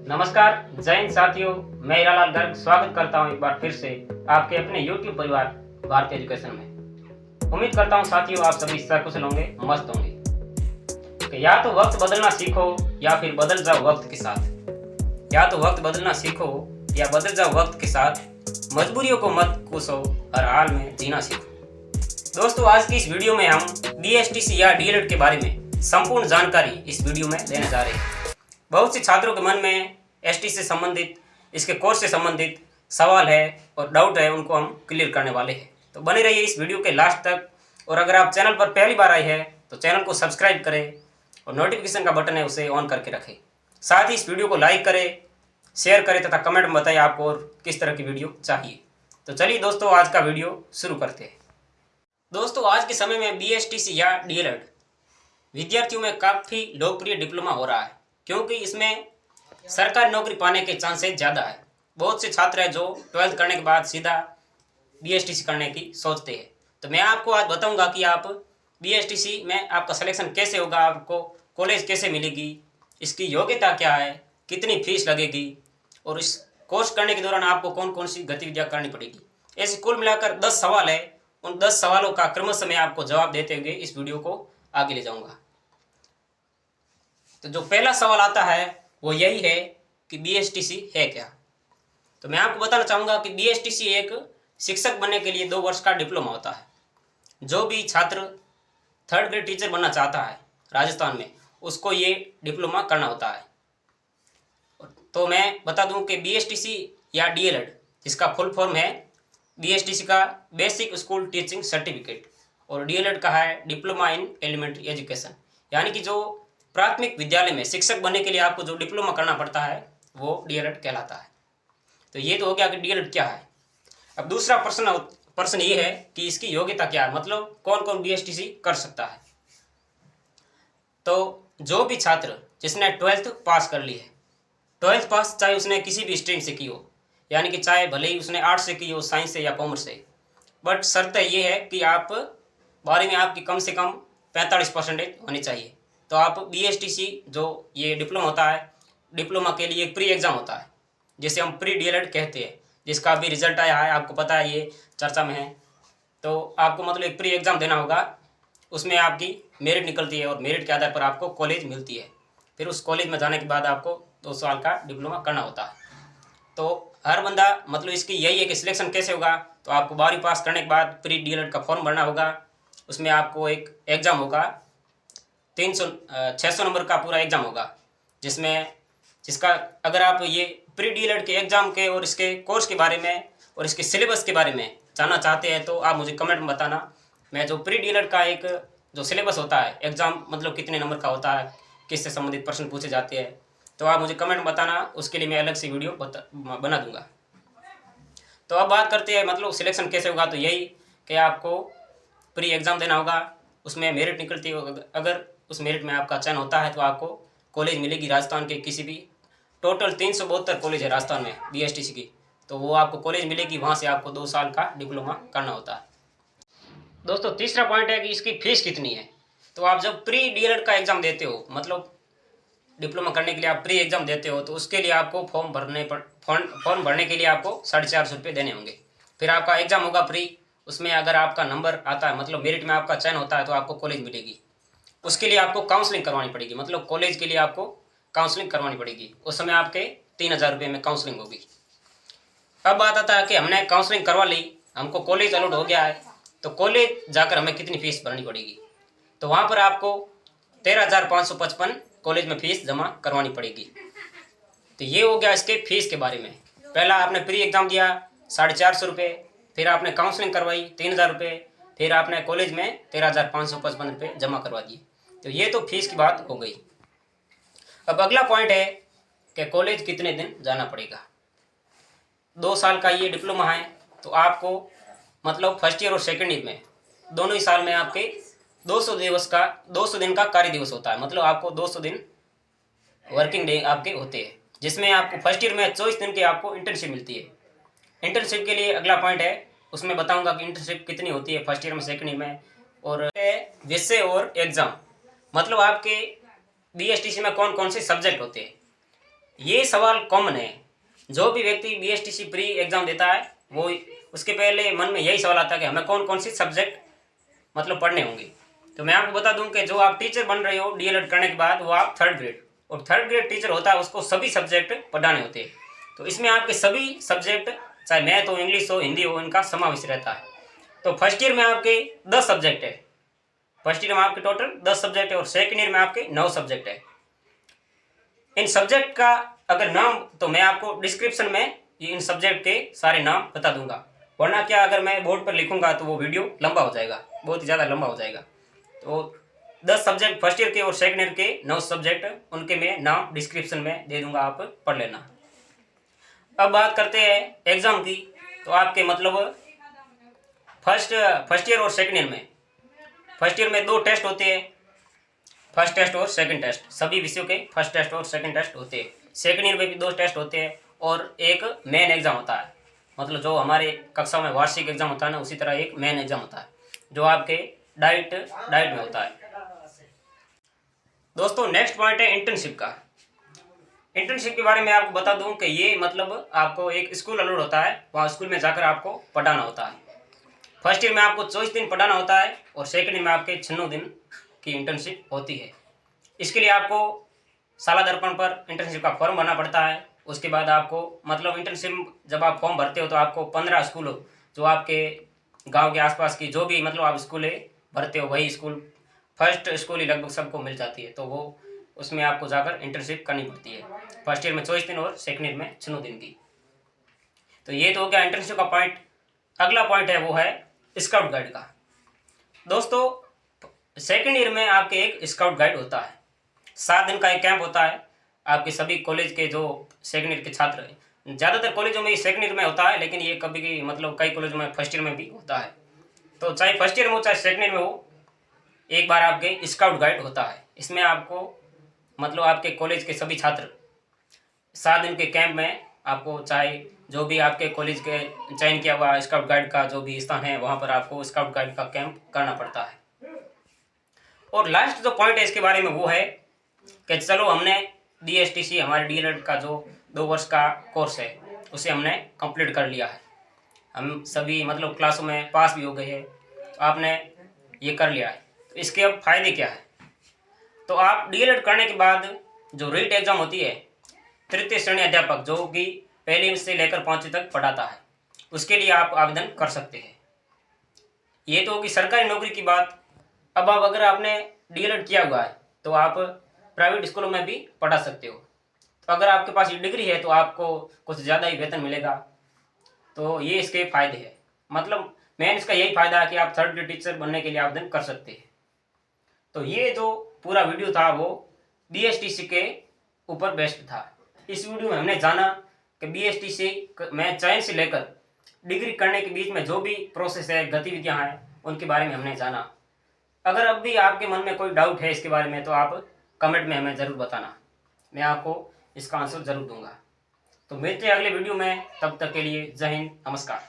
नमस्कार, जय हिंद साथियों। मैं हीरालाल गर्ग स्वागत करता हूं एक बार फिर से आपके अपने YouTube परिवार भारतीय एजुकेशन में। उम्मीद करता हूं साथियों आप सभी सकुशल होंगे, मस्त होंगे। कि या तो वक्त बदलना सीखो या फिर बदल जाओ वक्त के साथ। या तो वक्त बदलना सीखो या बदल जाओ वक्त के साथ। मजबूरियों को मत कोसो, हर हाल में जीना सीखो। दोस्तों, आज की इस वीडियो में हम BSTC या DELED के बारे में संपूर्ण जानकारी इस वीडियो में देने जा रहे हैं। बहुत से छात्रों के मन में ST से संबंधित, इसके कोर्स से संबंधित सवाल है और डाउट है, उनको हम क्लियर करने वाले हैं। तो बने रहिए इस वीडियो के लास्ट तक। और अगर आप चैनल पर पहली बार आए हैं तो चैनल को सब्सक्राइब करें और नोटिफिकेशन का बटन है उसे ऑन करके रखें। साथ ही इस वीडियो को लाइक करें, शेयर करें तथा कमेंट में बताएं आपको और किस तरह की वीडियो चाहिए। तो चलिए दोस्तों, आज का वीडियो शुरू करते हैं। दोस्तों, आज के समय में BSTC या DELED विद्यार्थियों में काफ़ी लोकप्रिय डिप्लोमा हो रहा है, क्योंकि इसमें सरकारी नौकरी पाने के चांसेस ज़्यादा है। बहुत से छात्र हैं जो 12th करने के बाद सीधा BSTC करने की सोचते हैं। तो मैं आपको आज बताऊंगा कि आप BSTC में आपका सिलेक्शन कैसे होगा, आपको कॉलेज कैसे मिलेगी, इसकी योग्यता क्या है, कितनी फीस लगेगी और इस कोर्स करने के दौरान आपको कौन कौन सी गतिविधियाँ करनी पड़ेगी। ऐसे कुल मिलाकर 10 सवाल है। उन 10 सवालों का क्रमशः मैं आपको जवाब देते हुए इस वीडियो को आगे ले जाऊँगा। तो जो पहला सवाल आता है वो यही है कि BSTC है क्या। तो मैं आपको बताना चाहूँगा कि BSTC एक शिक्षक बनने के लिए 2 वर्ष का डिप्लोमा होता है। जो भी छात्र 3rd ग्रेड टीचर बनना चाहता है राजस्थान में, उसको ये डिप्लोमा करना होता है। तो मैं बता दूं कि BSTC या DELED, इसका फुल फॉर्म है BSTC का बेसिक स्कूल टीचिंग सर्टिफिकेट और DELED का है डिप्लोमा इन एलिमेंट्री एजुकेशन। यानी कि जो प्राथमिक विद्यालय में शिक्षक बनने के लिए आपको जो डिप्लोमा करना पड़ता है वो DELED कहलाता है। तो ये तो हो गया कि DELED क्या है। अब दूसरा प्रश्न ये है कि इसकी योग्यता क्या है, मतलब कौन कौन BSTC कर सकता है। तो जो भी छात्र जिसने 12th पास कर ली है, 12th पास चाहे उसने किसी भी स्ट्रीम से की हो, यानी कि चाहे भले ही उसने आर्ट्स से की हो, साइंस से या कॉमर्स से, बट शर्त ये है कि आप 12वीं में आपकी कम से कम 45% होनी चाहिए। तो आप BSTC जो ये डिप्लोमा होता है, डिप्लोमा के लिए प्री एग्ज़ाम होता है जिसे हम प्री DELED कहते हैं, जिसका अभी रिजल्ट आया है, आपको पता है, ये चर्चा में है। तो आपको मतलब एक प्री एग्ज़ाम देना होगा, उसमें आपकी मेरिट निकलती है और मेरिट के आधार पर आपको कॉलेज मिलती है। फिर उस कॉलेज में जाने के बाद आपको 2 साल का डिप्लोमा करना होता है। तो हर बंदा मतलब इसकी यही है कि सिलेक्शन कैसे होगा। तो आपको 12वीं पास करने के बाद प्री DELED का फॉर्म भरना होगा। उसमें आपको एक एग्ज़ाम होगा, 600 नंबर का पूरा एग्ज़ाम होगा, जिसका अगर आप ये प्री DELED के एग्ज़ाम के और इसके कोर्स के बारे में और इसके सिलेबस के बारे में जानना चाहते हैं तो आप मुझे कमेंट में बताना। मैं जो प्री DELED का एक जो सिलेबस होता है, एग्ज़ाम मतलब कितने नंबर का होता है, किससे संबंधित प्रश्न पूछे जाते हैं, तो आप मुझे कमेंट में बताना। उसके लिए मैं अलग से वीडियो बना दूँगा। तो अब बात करते हैं मतलब सिलेक्शन कैसे होगा। तो यही कि आपको प्री एग्ज़ाम देना होगा, उसमें मेरिट निकलती है। अगर उस मेरिट में आपका चयन होता है तो आपको कॉलेज मिलेगी राजस्थान के किसी भी, टोटल 372 कॉलेज है राजस्थान में BSTC की, तो वो आपको कॉलेज मिलेगी। वहाँ से आपको 2 साल का डिप्लोमा करना होता है। दोस्तों, तीसरा पॉइंट है कि इसकी फ़ीस कितनी है। तो आप जब प्री DELED का एग्ज़ाम देते हो, मतलब डिप्लोमा करने के लिए आप प्री एग्ज़ाम देते हो, तो उसके लिए आपको फॉर्म भरने के लिए आपको 450 रुपये देने होंगे। फिर आपका एग्ज़ाम होगा प्री, उसमें अगर आपका नंबर आता है, मतलब मेरिट में आपका चयन होता है, तो आपको कॉलेज मिलेगी। उसके लिए आपको काउंसलिंग करवानी पड़ेगी, मतलब कॉलेज के लिए आपको काउंसलिंग करवानी पड़ेगी। उस समय आपके 3000 रुपये में काउंसलिंग होगी। अब बात आता है कि हमने काउंसलिंग करवा ली, हमको कॉलेज अलॉट हो गया है, तो कॉलेज जाकर हमें कितनी फ़ीस भरनी पड़ेगी। तो वहाँ पर आपको 13,555 कॉलेज में फ़ीस जमा करवानी पड़ेगी। तो ये हो गया इसके फ़ीस के बारे में। पहला आपने प्री एग्ज़ाम दिया 450 रुपये, फिर आपने काउंसलिंग करवाई 3000 रुपये, फिर आपने कॉलेज में 13,555 रुपये जमा करवा दिए। तो ये तो फीस की बात हो गई। अब अगला पॉइंट है कि कॉलेज कितने दिन जाना पड़ेगा। 2 साल का ये डिप्लोमा है, तो आपको मतलब फर्स्ट ईयर और सेकेंड ईयर में दोनों ही साल में आपके 200 दिन का कार्य दिवस होता है। मतलब आपको 200 दिन वर्किंग डे आपके होते हैं, जिसमें आपको फर्स्ट ईयर में 24 दिन की आपको इंटर्नशिप मिलती है। इंटर्नशिप के लिए अगला पॉइंट है, उसमें बताऊंगा कि इंटर्नशिप कितनी होती है फर्स्ट ईयर में, सेकेंड ईयर में। और विषय और एग्ज़ाम, मतलब आपके BSTC में कौन कौन से सब्जेक्ट होते हैं। ये सवाल कॉमन है। जो भी व्यक्ति बीएसटीसी प्री एग्जाम देता है वो उसके पहले मन में यही सवाल आता है कि हमें कौन कौन सी सब्जेक्ट मतलब पढ़ने होंगे। तो मैं आपको बता दूं कि जो आप टीचर बन रहे हो डीएलएड करने के बाद, वो आप 3rd ग्रेड, और 3rd ग्रेड टीचर होता है उसको सभी सब्जेक्ट पढ़ाने होते हैं। तो इसमें आपके सभी सब्जेक्ट, चाहे मैथ हो, इंग्लिश हो, हिंदी हो, इनका समावेश रहता है। तो फर्स्ट ईयर में आपके 10 सब्जेक्ट है। फर्स्ट ईयर में आपके टोटल 10 सब्जेक्ट है और सेकेंड ईयर में आपके 9 सब्जेक्ट है। इन सब्जेक्ट का अगर नाम तो मैं आपको डिस्क्रिप्शन में ये इन सब्जेक्ट के सारे नाम बता दूंगा, वरना क्या अगर मैं बोर्ड पर लिखूंगा तो वो वीडियो लंबा हो जाएगा, बहुत ही ज़्यादा लंबा हो जाएगा। तो 10 सब्जेक्ट फर्स्ट ईयर के और सेकेंड ईयर के 9 सब्जेक्ट, उनके मैं नाम डिस्क्रिप्शन में दे दूंगा, आप पढ़ लेना। अब बात करते हैं एग्ज़ाम की। तो आपके मतलब फर्स्ट ईयर और सेकेंड ईयर में, फर्स्ट ईयर में 2 टेस्ट होते हैं, फर्स्ट टेस्ट और सेकंड टेस्ट। सभी विषयों के फर्स्ट टेस्ट और सेकंड टेस्ट होते हैं। सेकंड ईयर में भी 2 टेस्ट होते हैं और एक मेन एग्जाम होता है। मतलब जो हमारे कक्षा में वार्षिक एग्जाम होता है ना, उसी तरह एक मेन एग्जाम होता है जो आपके डाइट में होता है। दोस्तों नेक्स्ट पॉइंट है इंटर्नशिप का। इंटर्नशिप के बारे में आपको बता दूं कि ये मतलब आपको एक स्कूल अलॉट होता है, वहाँ स्कूल में जाकर आपको पढ़ाना होता है। फर्स्ट ईयर में आपको 24 दिन पढ़ाना होता है और सेकंड ईयर में आपके 96 दिन की इंटर्नशिप होती है। इसके लिए आपको साला दर्पण पर इंटर्नशिप का फॉर्म भरना पड़ता है। उसके बाद आपको मतलब इंटर्नशिप जब आप फॉर्म भरते हो तो आपको 15 स्कूल जो आपके गांव के आसपास की जो भी मतलब आप स्कूलें भरते हो, वही स्कूल फर्स्ट स्कूल ही लगभग सबको मिल जाती है। तो वो उसमें आपको जाकर इंटर्नशिप करनी पड़ती है। फर्स्ट ईयर में 24 दिन और सेकेंड ईयर में 96 दिन की। तो ये तो हो गया इंटर्नशिप का पॉइंट। अगला पॉइंट है वो है स्काउट गाइड का। दोस्तों सेकेंड ईयर में आपके एक स्काउट गाइड होता है। 7 दिन का एक कैंप होता है। आपके सभी कॉलेज के जो सेकेंड ईयर के छात्र हैं, ज़्यादातर कॉलेजों में सेकेंड ईयर में होता है, लेकिन ये कभी की मतलब कई कॉलेजों में फर्स्ट ईयर में भी होता है। तो चाहे फर्स्ट ईयर में हो चाहे सेकेंड ईयर में हो, एक बार आपके स्काउट गाइड होता है। इसमें आपको मतलब आपके कॉलेज के सभी छात्र 7 दिन के कैंप में आपको, चाहे जो भी आपके कॉलेज के चयन किया हुआ स्काउट गाइड का जो भी स्थान है, वहाँ पर आपको स्काउट गाइड का कैंप करना पड़ता है। और लास्ट जो पॉइंट है इसके बारे में वो है कि चलो हमने बीएसटीसी हमारे डीएलएड का जो 2 वर्ष का कोर्स है उसे हमने कंप्लीट कर लिया है। हम सभी मतलब क्लासों में पास भी हो गए हैं, तो आपने ये कर लिया है। तो इसके अब फायदे क्या है? तो आप डीएलएड करने के बाद जो रीट एग्ज़ाम होती है, तृतीय श्रेणी अध्यापक जो कि पहली से लेकर 5वीं तक पढ़ाता है, उसके लिए आप आवेदन कर सकते हैं। ये तो होगी सरकारी नौकरी की बात। अब आप अगर आपने डीएलएड किया हुआ है तो आप प्राइवेट स्कूलों में भी पढ़ा सकते हो। तो अगर आपके पास ये डिग्री है तो आपको कुछ ज़्यादा ही वेतन मिलेगा। तो ये इसके फ़ायदे हैं। मतलब मेन इसका यही फ़ायदा है कि आप 3rd ग्रेड टीचर बनने के लिए आवेदन कर सकते हैं। तो ये जो पूरा वीडियो था वो बीएसटीसी के ऊपर बेस्ड था। इस वीडियो में हमने जाना कि बीएसटीसी में चयन से लेकर डिग्री करने के बीच में जो भी प्रोसेस है, गतिविधियाँ हैं, उनके बारे में हमने जाना। अगर अब भी आपके मन में कोई डाउट है इसके बारे में तो आप कमेंट में हमें ज़रूर बताना, मैं आपको इसका आंसर ज़रूर दूंगा। तो मिलते हैं अगले वीडियो में, तब तक के लिए जय हिंद, नमस्कार।